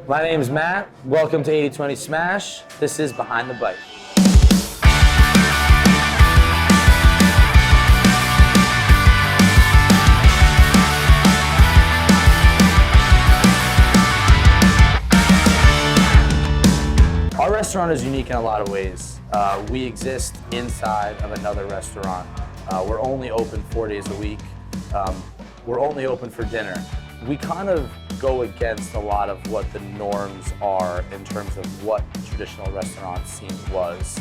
My name's Matt. Welcome to 80/20 Smash. This is Behind the Bike. Our restaurant is unique in a lot of ways. We exist inside of another restaurant. We're only open 4 days a week. We're only open for dinner. We kind of go against a lot of what the norms are in terms of what traditional restaurant scene was.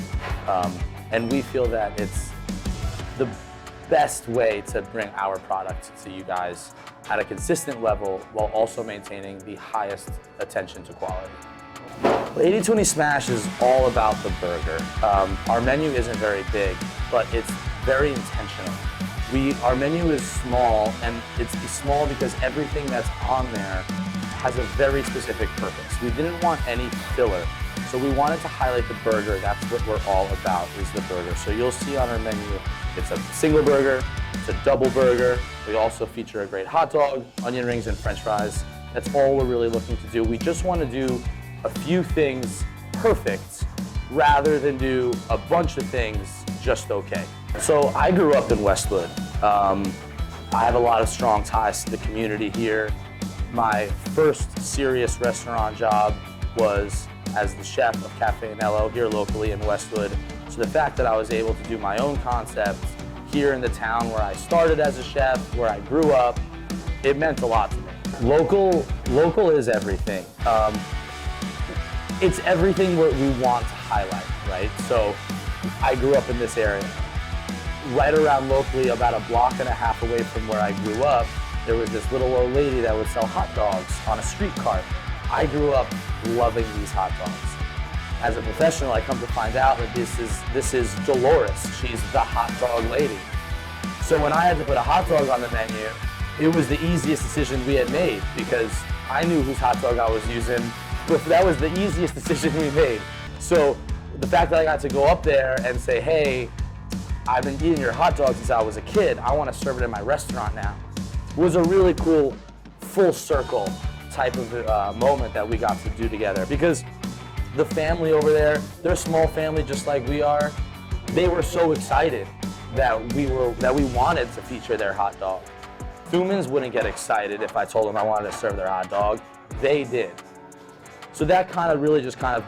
And we feel that it's the best way to bring our product to you guys at a consistent level while also maintaining the highest attention to quality. 80/20 Smash is all about the burger. Our menu isn't very big, but it's very intentional. Our menu is small, and it's small because everything that's on there has a very specific purpose. We didn't want any filler, so we wanted to highlight the burger. That's what we're all about, is the burger. So you'll see on our menu, it's a single burger, it's a double burger. We also feature a great hot dog, onion rings, and French fries. That's all we're really looking to do. We just want to do a few things perfect rather than do a bunch of things just okay. So I grew up in Westwood. I have a lot of strong ties to the community here. My first serious restaurant job was as the chef of Cafe Nello here locally in Westwood. So the fact that I was able to do my own concept here in the town where I started as a chef, where I grew up, it meant a lot to me. Local is everything. It's everything what we want to highlight, right? So I grew up in this area. Right around locally, about a block and a half away from where I grew up, there was this little old lady that would sell hot dogs on a street cart. I grew up loving these hot dogs. As a professional, I come to find out that this is Dolores. She's the hot dog lady. So when I had to put a hot dog on the menu, it was the easiest decision we had made because I knew whose hot dog I was using. But that was the easiest decision we made. So the fact that I got to go up there and say, hey, I've been eating your hot dog since I was a kid, I want to serve it in my restaurant now, was a really cool full circle type of moment that we got to do together. Because the family over there, they're a small family just like we are. They were so excited that we wanted to feature their hot dog. Thumans wouldn't get excited if I told them I wanted to serve their hot dog. They did. So that kind of really just kind of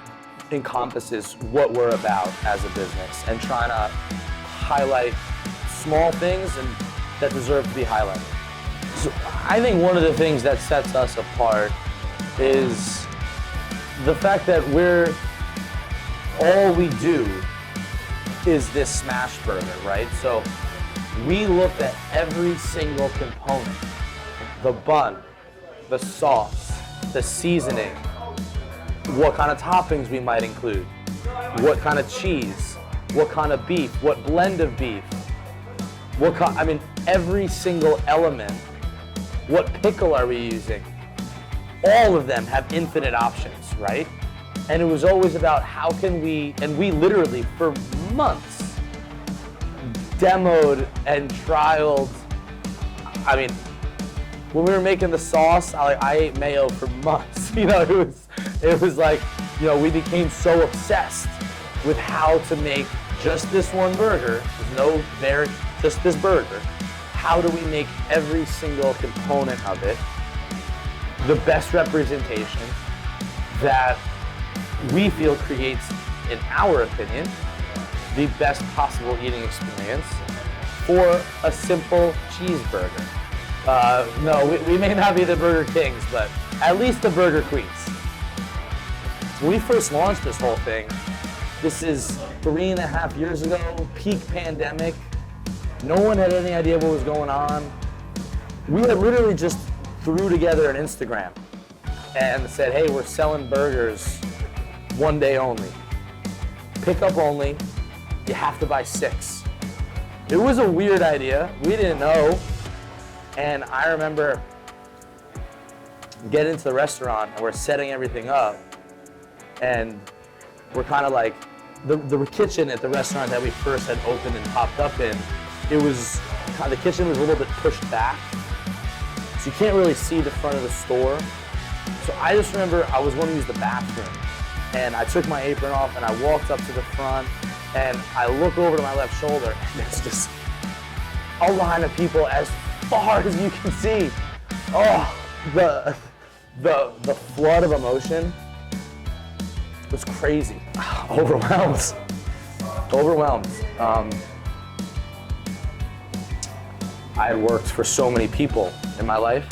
encompasses what we're about as a business and trying to highlight small things and that deserve to be highlighted. So I think one of the things that sets us apart is the fact that all we do is this smash burger, right? So we looked at every single component, the bun, the sauce, the seasoning, what kind of toppings we might include, what kind of cheese, what kind of beef, what blend of beef, every single element, what pickle are we using? All of them have infinite options, right? And it was always about how can we, and we literally for months demoed and trialed. When we were making the sauce, I ate mayo for months. It was like, we became so obsessed with how to make just this one burger, just this burger. How do we make every single component of it the best representation that we feel creates, in our opinion, the best possible eating experience for a simple cheeseburger. No, we may not be the Burger Kings, but at least the Burger Queens. When we first launched this whole thing, this is 3.5 years ago, peak pandemic. No one had any idea what was going on. We had literally just threw together an Instagram and said, hey, we're selling burgers one day only. Pickup only, you have to buy 6. It was a weird idea, we didn't know. And I remember getting into the restaurant and we're setting everything up and we're kind of like, the kitchen at the restaurant that we first had opened and popped up in, the kitchen was a little bit pushed back. So you can't really see the front of the store. So I just remember I was going to use the bathroom, and I took my apron off and I walked up to the front, and I look over to my left shoulder, and there's just a line of people as far as you can see. Oh, the flood of emotion was crazy. Overwhelmed. I had worked for so many people in my life,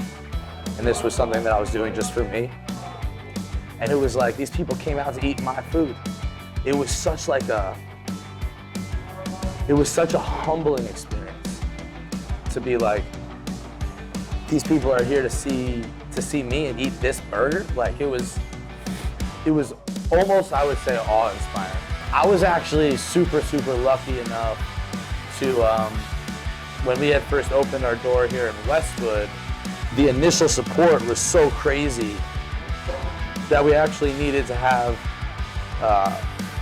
and this was something that I was doing just for me. And it was like these people came out to eat my food. It was such a humbling experience to be like, these people are here to see me and eat this burger. Like it was almost, I would say, awe-inspiring. I was actually super lucky enough to, when we had first opened our door here in Westwood, the initial support was so crazy that we actually needed to have,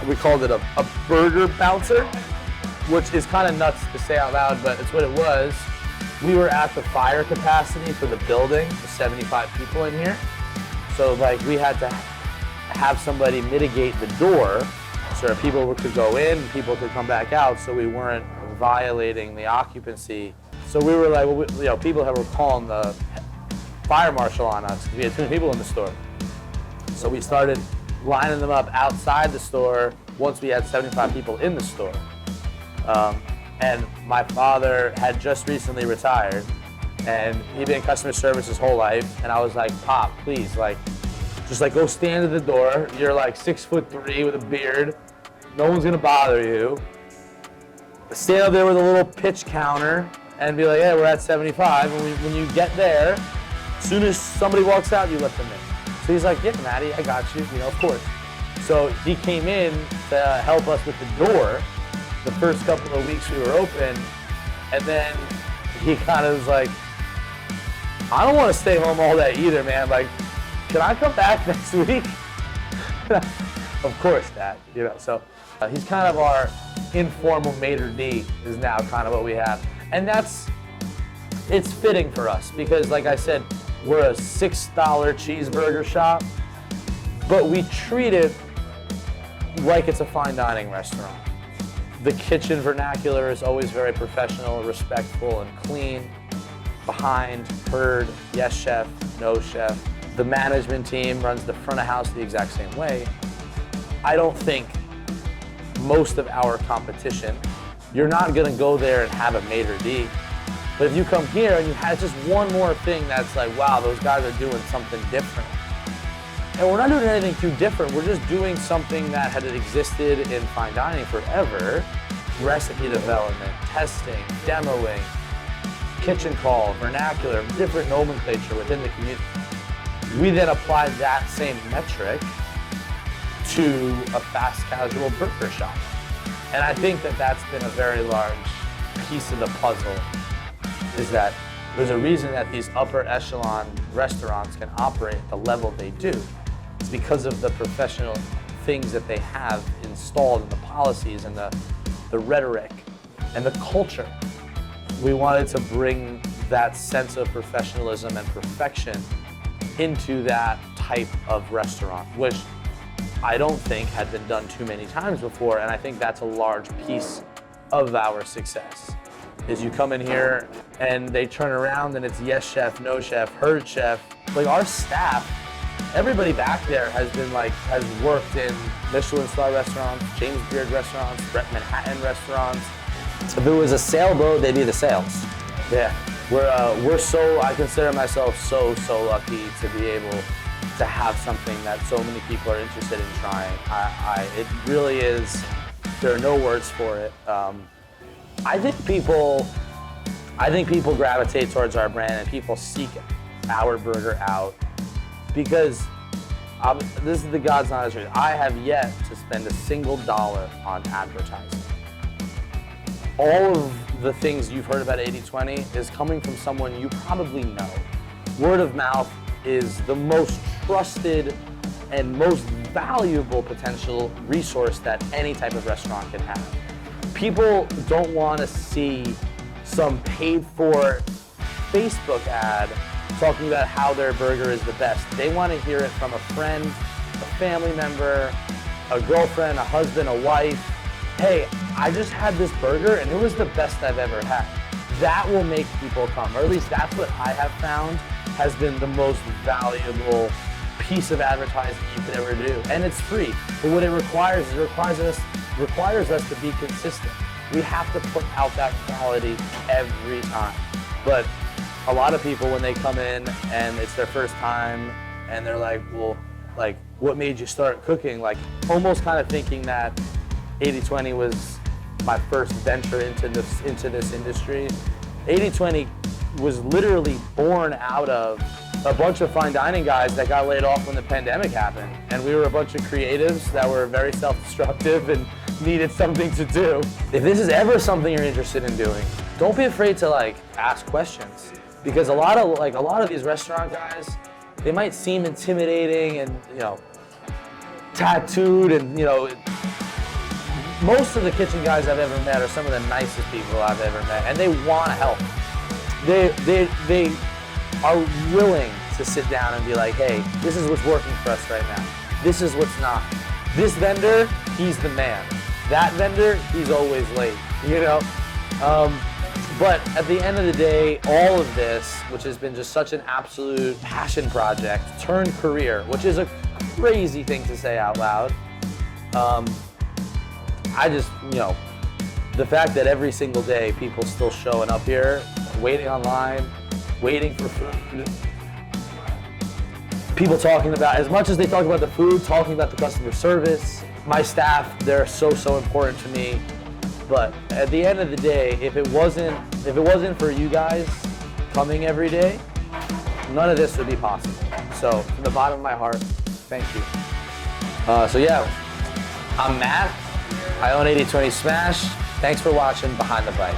we called it a burger bouncer, which is kind of nuts to say out loud, but it's what it was. We were at the fire capacity for the building, 75 people in here. So like we had to have somebody mitigate the door so that people could go in and people could come back out, so we weren't violating the occupancy. So we were like, well, people were calling the fire marshal on us because we had too many people in the store. So we started lining them up outside the store once we had 75 people in the store. And my father had just recently retired, and he'd been in customer service his whole life. And I was like, Pop, please, just go stand at the door. You're like 6'3" with a beard. No one's gonna bother you. Stand up there with a little pitch counter and be like, hey, we're at 75. And when you get there, as soon as somebody walks out, you let them in. So he's like, yeah, Matty, I got you, of course. So he came in to help us with the door the first couple of weeks we were open, and then he kind of was like, I don't want to stay home all day either, man. Like, can I come back next week? Of course, Dad. So he's kind of our informal maitre d' is now kind of what we have. And it's fitting for us because, like I said, we're a $6 cheeseburger shop, but we treat it like it's a fine dining restaurant. The kitchen vernacular is always very professional, respectful, and clean. Behind, heard, yes chef, no chef. The management team runs the front of house the exact same way. I don't think most of our competition, you're not gonna go there and have a maitre d'. But if you come here and you have just one more thing that's like, wow, those guys are doing something different. And we're not doing anything too different. We're just doing something that had existed in fine dining forever. Recipe development, testing, demoing, kitchen call, vernacular, different nomenclature within the community. We then applied that same metric to a fast casual burger shop. And I think that that's been a very large piece of the puzzle, is that there's a reason that these upper echelon restaurants can operate at the level they do. It's because of the professional things that they have installed in the policies and the rhetoric and the culture. We wanted to bring that sense of professionalism and perfection into that type of restaurant, which I don't think had been done too many times before, and I think that's a large piece of our success. Is you come in here and they turn around and it's yes chef, no chef, heard chef. Like our staff, everybody back there has worked in Michelin star restaurants, James Beard restaurants, Brett Manhattan restaurants. If it was a sailboat, they'd be the sails. Yeah, I consider myself so lucky to be able to have something that so many people are interested in trying. It really is, there are no words for it. I think people gravitate towards our brand and people seek our burger out because this is the God's honest truth. I have yet to spend a single dollar on advertising. All of the things you've heard about 80/20 is coming from someone you probably know. Word of mouth is the most trusted and most valuable potential resource that any type of restaurant can have. People don't want to see some paid for Facebook ad talking about how their burger is the best. They want to hear it from a friend, a family member, a girlfriend, a husband, a wife. Hey, I just had this burger and it was the best I've ever had. That will make people come, or at least that's what I have found has been the most valuable piece of advertising you could ever do. And it's free, but what it requires is requires us to be consistent. We have to put out that quality every time. But a lot of people, when they come in and it's their first time and they're like, well, like, what made you start cooking? Like, almost kind of thinking that 80/20 was my first venture into this industry. 80/20 was literally born out of a bunch of fine dining guys that got laid off when the pandemic happened. And we were a bunch of creatives that were very self-destructive and needed something to do. If this is ever something you're interested in doing, don't be afraid to like ask questions. Because a lot of these restaurant guys, they might seem intimidating and, you know, tattooed, and, you know, most of the kitchen guys I've ever met are some of the nicest people I've ever met, and they want to help. They are willing to sit down and be like, hey, this is what's working for us right now. This is what's not. This vendor, he's the man. That vendor, he's always late, you know? But at the end of the day, all of this, which has been just such an absolute passion project, turned career, which is a crazy thing to say out loud. I just, you know, the fact that every single day people still showing up here, waiting online, waiting for food, people talking about, as much as they talk about the food, talking about the customer service. My staff, they're so important to me. But at the end of the day, if it wasn't for you guys coming every day, none of this would be possible. So from the bottom of my heart, thank you. So yeah, I'm Matt. I own 80/20 Smash. Thanks for watching Behind the Bite.